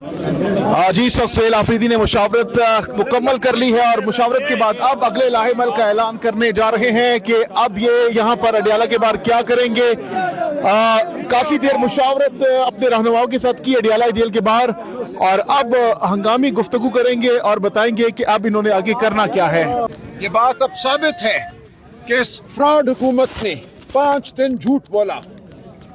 जी सफेल आफरीदी ने मुशावरत मुकम्मल कर ली है और मुशावरत के बाद अब अगले लाहेमल का ऐलान करने जा रहे हैं कि अब ये यहाँ पर अडियाला के बाहर क्या करेंगे। काफ़ी देर मुशावरत अपने रहनुमाओं के साथ की अडियाला जेल के बाहर और अब हंगामी गुफ्तगू करेंगे और बताएंगे कि अब इन्होंने आगे करना क्या है। ये बात अब साबित है कि इस फ्रॉड हुकूमत ने 5 दिन झूठ बोला।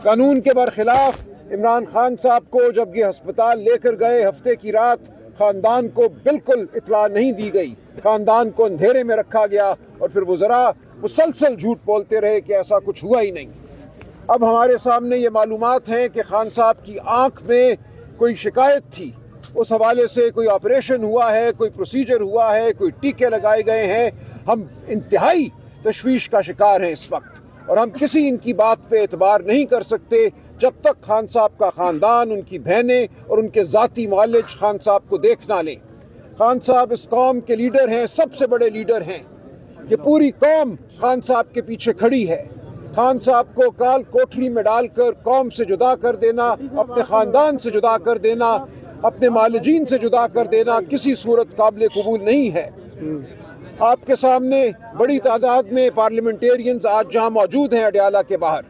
कानून के बरखिलाफ इमरान खान साहब को जब ये अस्पताल लेकर गए हफ्ते की रात खानदान को बिल्कुल इत्तला नहीं दी गई, खानदान को अंधेरे में रखा गया और फिर वज़रा मुसलसल झूठ बोलते रहे कि ऐसा कुछ हुआ ही नहीं। अब हमारे सामने ये मालूमात हैं कि खान साहब की आंख में कोई शिकायत थी, उस हवाले से कोई ऑपरेशन हुआ है, कोई प्रोसीजर हुआ है, कोई टीके लगाए गए हैं। हम इंतहाई तशवीश का शिकार हैं इस वक्त और हम किसी इनकी बात पे एतबार नहीं कर सकते जब तक खान साहब का ख़ानदान, उनकी बहनें और उनके ज़ाती मालिज खान साहब को देख ना लें। खान साहब इस कौम के लीडर हैं, सबसे बड़े लीडर हैं। ये पूरी कौम खान साहब के पीछे खड़ी है। खान साहब को काल कोठरी में डालकर कौम से जुदा कर देना, अपने ख़ानदान से जुदा कर देना, अपने मालिजीन से जुदा कर देना किसी सूरत काबिल कबूल नहीं है। आपके सामने बड़ी तादाद में पार्लियामेंटेरियंस आज जहाँ मौजूद हैं अडियाला के बाहर,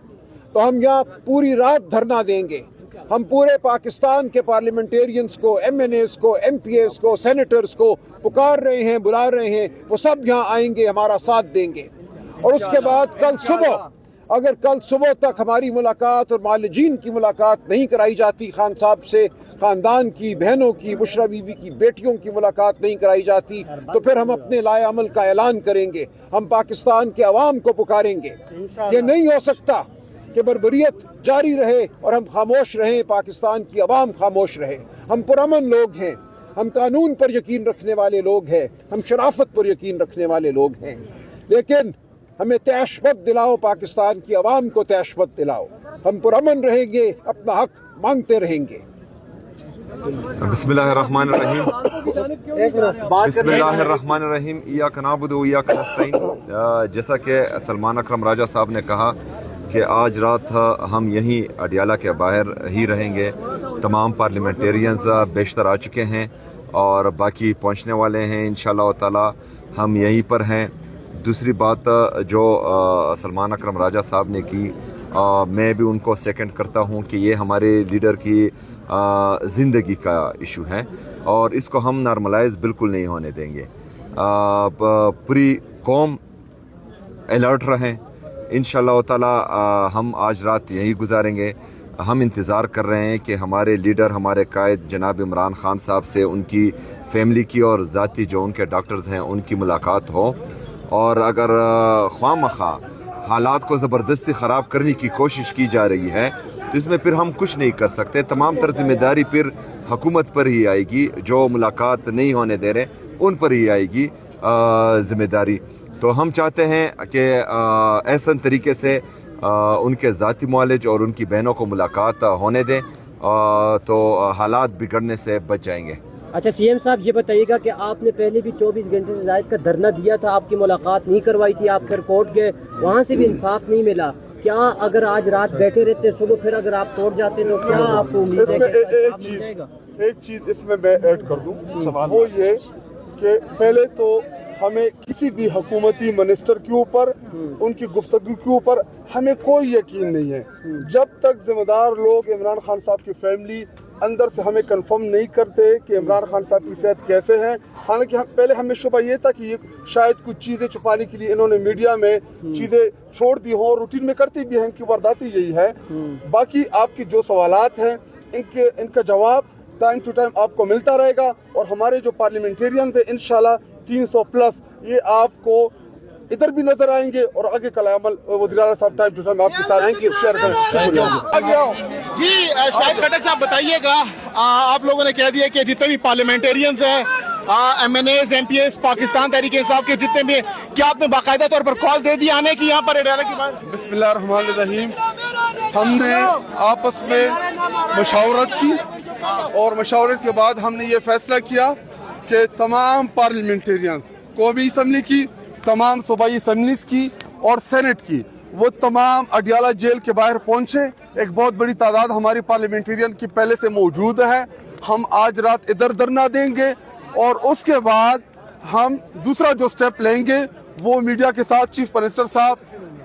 तो हम यहाँ पूरी रात धरना देंगे। हम पूरे पाकिस्तान के पार्लियामेंटेरियंस को, MNAs को, MPAs को, सेनेटर्स को पुकार रहे हैं, बुला रहे हैं, वो सब यहाँ आएंगे, हमारा साथ देंगे। और उसके बाद अगर कल सुबह तक हमारी मुलाकात और मालिजीन की मुलाकात नहीं कराई जाती, खान साहब से ख़ानदान की, बहनों की, बुशरा बीबी की बेटियों की मुलाकात नहीं कराई जाती, तो फिर हम अपने लाए अमल का ऐलान करेंगे। हम पाकिस्तान के अवाम को पुकारेंगे। ये नहीं हो सकता कि बर्बरियत जारी रहे और हम खामोश रहें, पाकिस्तान की अवाम खामोश रहे। हम पुरअमन लोग हैं, हम कानून पर यकीन रखने वाले लोग हैं, हम शराफत पर यकीन रखने वाले लोग हैं, लेकिन हमें तैशबत दिलाओ, पाकिस्तान की अवाम को तैशबत दिलाओ। हम पुरअमन रहेंगे, अपना हक मांगते रहेंगे। बिस्मिल्लाहिर्रहमानिर्रहीम बिस्मिल्लाहिर्रहमानिर्रहीम इय्याका नअबुदु व इय्याका नस्तईन। जैसा कि सलमान अकरम राजा साहब ने कहा कि आज रात हम यहीं अडियाला के बाहर ही रहेंगे। तमाम पार्लियामेंटेरियंस बेशतर आ चुके हैं और बाकी पहुंचने वाले हैं इंशाअल्लाह ताला। हम यहीं पर हैं। दूसरी बात जो सलमान अकरम राजा साहब ने की, मैं भी उनको सेकंड करता हूं कि ये हमारे लीडर की ज़िंदगी का इशू है और इसको हम नॉर्मलाइज बिल्कुल नहीं होने देंगे। पूरी कौम अलर्ट रहें। इंशाअल्लाह ताला हम आज रात यहीं गुजारेंगे। हम इंतज़ार कर रहे हैं कि हमारे लीडर, हमारे कायद जनाब इमरान खान साहब से उनकी फैमिली की और ज़ाती जो उनके डॉक्टर्स हैं उनकी मुलाकात हो, और अगर ख्वामखा हालात को ज़बरदस्ती ख़राब करने की कोशिश की जा रही है तो इसमें फिर हम कुछ नहीं कर सकते। तमाम तर जिम्मेदारी फिर हुकूमत पर ही आएगी। जो मुलाकात नहीं होने दे रहे उन पर ही आएगी जिम्मेदारी। तो हम चाहते हैं कि ऐसा तरीके से उनके ज़ाती मालिज और उनकी बहनों को मुलाकात होने दें, तो हालात बिगड़ने से बच जाएंगे। अच्छा CM साहब, ये बताइएगा कि आपने पहले भी 24 घंटे से ज़ायद का धरना दिया था, आपकी मुलाकात नहीं करवाई थी, आप फिर कोर्ट गए, वहाँ से भी इंसाफ नहीं मिला। क्या अगर आज रात बैठे रहते, सुबह फिर अगर आप कोर्ट जाते तो क्या आपको उम्मीद है कि एक चीज़ इसमें मैं ऐड कर दूं, वो ये कि पहले तो हमें किसी भी हुकूमती मिनिस्टर के ऊपर, उनकी गुफ्तगू के ऊपर हमें कोई यकीन नहीं है जब तक जिम्मेदार लोग इमरान खान साहब की फैमिली अंदर से हमें कंफर्म नहीं करते कि इमरान खान साहब की सेहत कैसे है। हालांकि पहले हमें शुबा ये था कि ये शायद कुछ चीज़ें छुपाने के लिए इन्होंने मीडिया में चीज़ें छोड़ दी हों, रूटीन में करती भी हैं, इनकी वारदात ही यही है। बाकी आपकी जो सवालात हैं इनका जवाब टाइम टू टाइम आपको मिलता रहेगा और हमारे जो पार्लियामेंटेरियन है इंशाल्लाह 300 प्लस ये आपको इधर भी नजर आएंगे और आगे कल अमल वज़ीर आला साहब टाइम टू टाइम आपके साथ शेयर करें। शुक्रिया जी शाहिद खटक साहब, बताइएगा, आप लोगों ने कह दिया कि जितने भी पार्लियामेंटेरियंस हैं, MNAs, MPAs, पाकिस्तान तहरीक इंसाफ के जितने भी, क्या आपने बाकायदा तौर पर कॉल दे दी आने की यहाँ पर अडियाला की बात? बिस्मिल्लाहिर्रहमानिर्रहीम। हमने आपस में मशावरत की और मशावरत के बाद हमने ये फैसला किया कि तमाम पार्लियामेंटेरियंस, कौमी असम्बली की, तमाम सूबाई असम्बलीज की और सेनेट की, वो तमाम अडियाला जेल के बाहर पहुंचे। एक बहुत बड़ी तादाद हमारी पार्लियामेंटेरियन की पहले से मौजूद है हम आज रात इधर धरना देंगे और उसके बाद हम दूसरा जो स्टेप लेंगे वो मीडिया के साथ चीफ मिनिस्टर साहब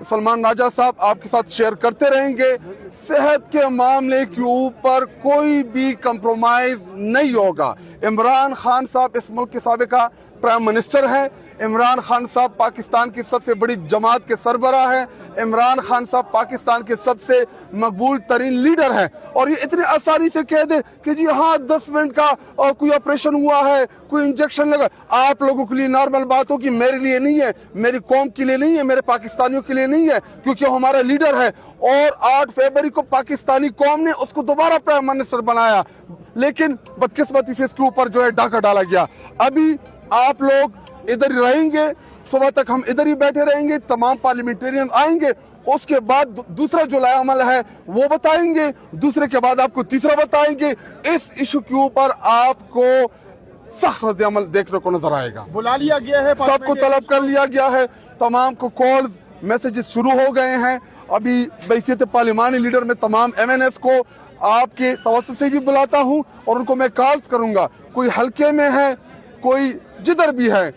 सलमान राजा साहब आपके साथ शेयर करते रहेंगे। सेहत के मामले के ऊपर कोई भी कंप्रोमाइज नहीं होगा। इमरान खान साहब इस मुल्क के साबिका प्राइम मिनिस्टर हैं। इमरान खान साहब पाकिस्तान की सबसे बड़ी जमात के सरबराह हैं। इमरान खान साहब पाकिस्तान के सबसे मकबूल तरीन लीडर हैं और ये इतनी आसानी से कह दे कि जी हाँ 10 मिनट का और कोई ऑपरेशन हुआ है, कोई इंजेक्शन लगा, आप लोगों के लिए नॉर्मल बात हो कि मेरे लिए नहीं है, मेरी कौम के लिए नहीं है, मेरे पाकिस्तानियों के लिए नहीं है, क्योंकि हमारा लीडर है। और 8 फरवरी को पाकिस्तानी कौम ने उसको दोबारा प्राइम मिनिस्टर बनाया, लेकिन बदकिस्मती से इसके ऊपर जो है डाका डाला गया। अभी आप लोग इधर ही रहेंगे, सुबह तक हम इधर ही बैठे रहेंगे, तमाम पार्लियामेंटेरियन आएंगे, उसके बाद दूसरा जो लायामल है वो बताएंगे, दूसरे के बाद आपको तीसरा बताएंगे। इस इशू के ऊपर आपको सख्त रद्द-ए-अमल देखने को नजर आएगा। बुला लिया गया है, सबको तलब कर लिया गया है, तमाम को कॉल्स मैसेजेस शुरू हो गए हैं। अभी बैसियत पार्लिमानी लीडर में तमाम MNS को आपके तवज्जो से भी बुलाता हूं और उनको मैं कॉल्स करूंगा। कोई हल्के में है, कोई जिधर भी है,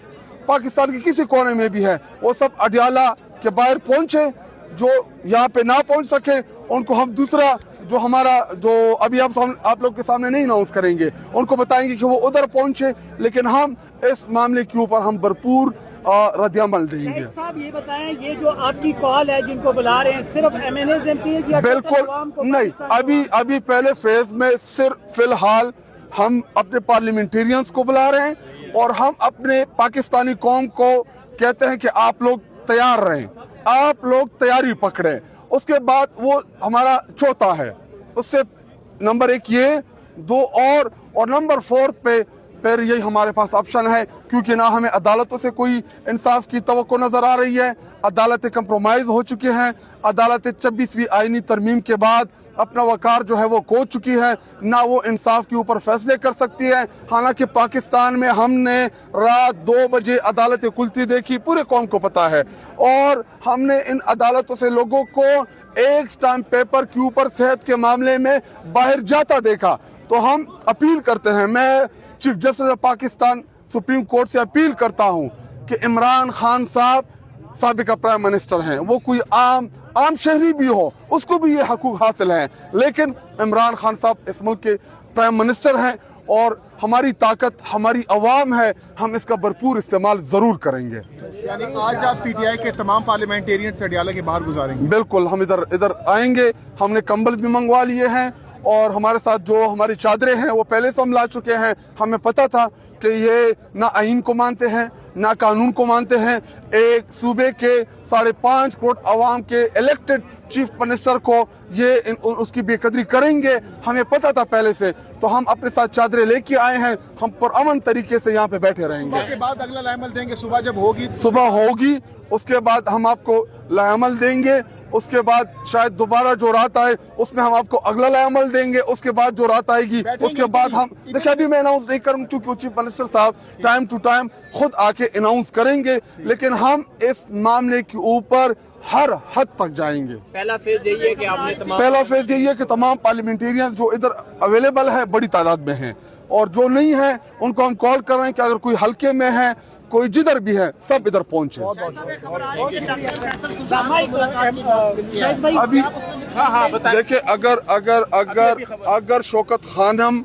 पाकिस्तान के किसी कोने में भी है, वो सब अडियाला के बाहर पहुंचे। जो यहाँ पे ना पहुंच सके उनको हम दूसरा जो हमारा जो अभी आप लोग के सामने नहीं अनाउंस करेंगे, उनको बताएंगे कि वो उधर पहुंचे, लेकिन हम इस मामले के ऊपर हम भरपूर रद्द-ए-अमल देंगे। साहब ये बताएं, ये जो आपकी कॉल है जिनको बुला रहे हैं सिर्फ MNAs MPs या बिल्कुल नहीं, अभी पहले फेज में सिर्फ फिलहाल हम अपने पार्लियामेंटेरियंस को बुला रहे हैं और हम अपने पाकिस्तानी कौम को कहते हैं कि आप लोग तैयार रहें, आप लोग तैयारी पकड़ें। उसके बाद वो हमारा चौथा है, उससे नंबर 1 ये 2 और नंबर 4 पे फिर यही हमारे पास ऑप्शन है, क्योंकि ना हमें अदालतों से कोई इंसाफ की तवक्को नजर आ रही है, अदालतें कंप्रोमाइज हो चुकी हैं, अदालतें 26वीं आईनी तरमीम के बाद अपना वकार जो है वो खो चुकी है, ना वो इंसाफ के ऊपर फैसले कर सकती है। हालांकि पाकिस्तान में हमने रात 2 बजे अदालतें खुलती देखी, पूरे कौम को पता है, और हमने इन अदालतों से लोगों को एक स्टाम्प पेपर के ऊपर सेहत के मामले में बाहर जाता देखा। तो हम अपील करते हैं, मैं chief justice of Pakistan supreme court से अपील करता हूं कि इमरान खान साहब साबिका प्राइम मिनिस्टर हैं, वो कोई आम शहरी भी हो, उसको भी ये हकूक हासिल हैं, लेकिन इमरान खान साहब इस मुल्क के प्राइम मिनिस्टर हैं और हमारी ताकत हमारी अवाम है, हम इसका भरपूर इस्तेमाल जरूर करेंगे। यानी आज आप PTI के तमाम पार्लियामेंटेरियन अडियाला के बाहर गुजारेंगे? बिल्कुल, हम इधर आएंगे, हमने कंबल भी मंगवा लिए हैं और हमारे साथ जो हमारी चादरें हैं वो पहले से हम ला चुके हैं। हमें पता था कि ये ना आइन को मानते हैं ना कानून को मानते हैं। एक सूबे के 5.5 करोड़ अवाम के इलेक्टेड चीफ मिनिस्टर को ये उसकी बेकदरी करेंगे, हमें पता था पहले से, तो हम अपने साथ चादरें लेके आए हैं, हम पुरअमन तरीके से यहाँ पे बैठे रहेंगे। सुबह के बाद अगला लायमल देंगे, सुबह जब होगी उसके बाद हम आपको लायमल देंगे, उसके बाद शायद दोबारा जो रात आए उसमें हम आपको अगला लायमल देंगे, उसके बाद जो रात आएगी उसके बाद हम देखिए, अभी मैं अनाउंस नहीं करूँ क्योंकि चीफ मिनिस्टर साहब टाइम टू टाइम खुद आके अनाउंस करेंगे, लेकिन हम इस मामले के ऊपर हर हद तक जाएंगे। पहला फेज यही है कि तमाम पार्लियामेंटेरियन जो इधर अवेलेबल है बड़ी तादाद में हैं, और जो नहीं है उनको हम कॉल कर रहे हैं कि अगर कोई हल्के में है, कोई जिधर भी है, सब इधर पहुंचे। अभी देखिए, अगर शौकत खानम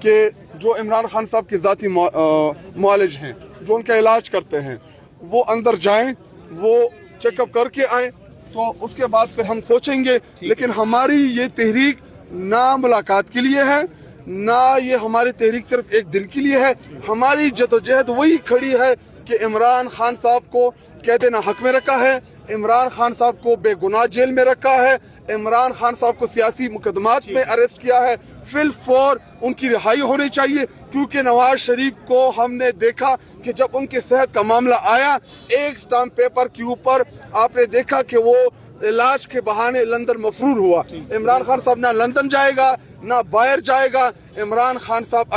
के जो इमरान खान साहब के जाती मुआलिज हैं, जो उनका इलाज करते हैं, वो अंदर जाएं, वो चेकअप करके आए, तो उसके बाद फिर हम सोचेंगे। लेकिन हमारी ये तहरीक ना मुलाकात के लिए है, ना ये हमारी तहरीक सिर्फ एक दिन के लिए है। हमारी जदोजहद वही खड़ी है कि इमरान खान साहब को कैद ना हक में रखा है, इमरान खान साहब को बेगुनाह जेल में रखा है, इमरान खान साहब को सियासी मुकदमात में अरेस्ट किया है, फिल फौर उनकी रिहाई होनी चाहिए। क्योंकि नवाज शरीफ को हमने देखा कि जब उनकी सेहत का मामला आया, एक स्टाम्प पेपर के ऊपर आपने देखा कि वो इलाज के बहाने लंदन मफरूर हुआ। इमरान खान साहब ना लंदन जाएगा ना बाहर जाएगा। इमरान खान साहब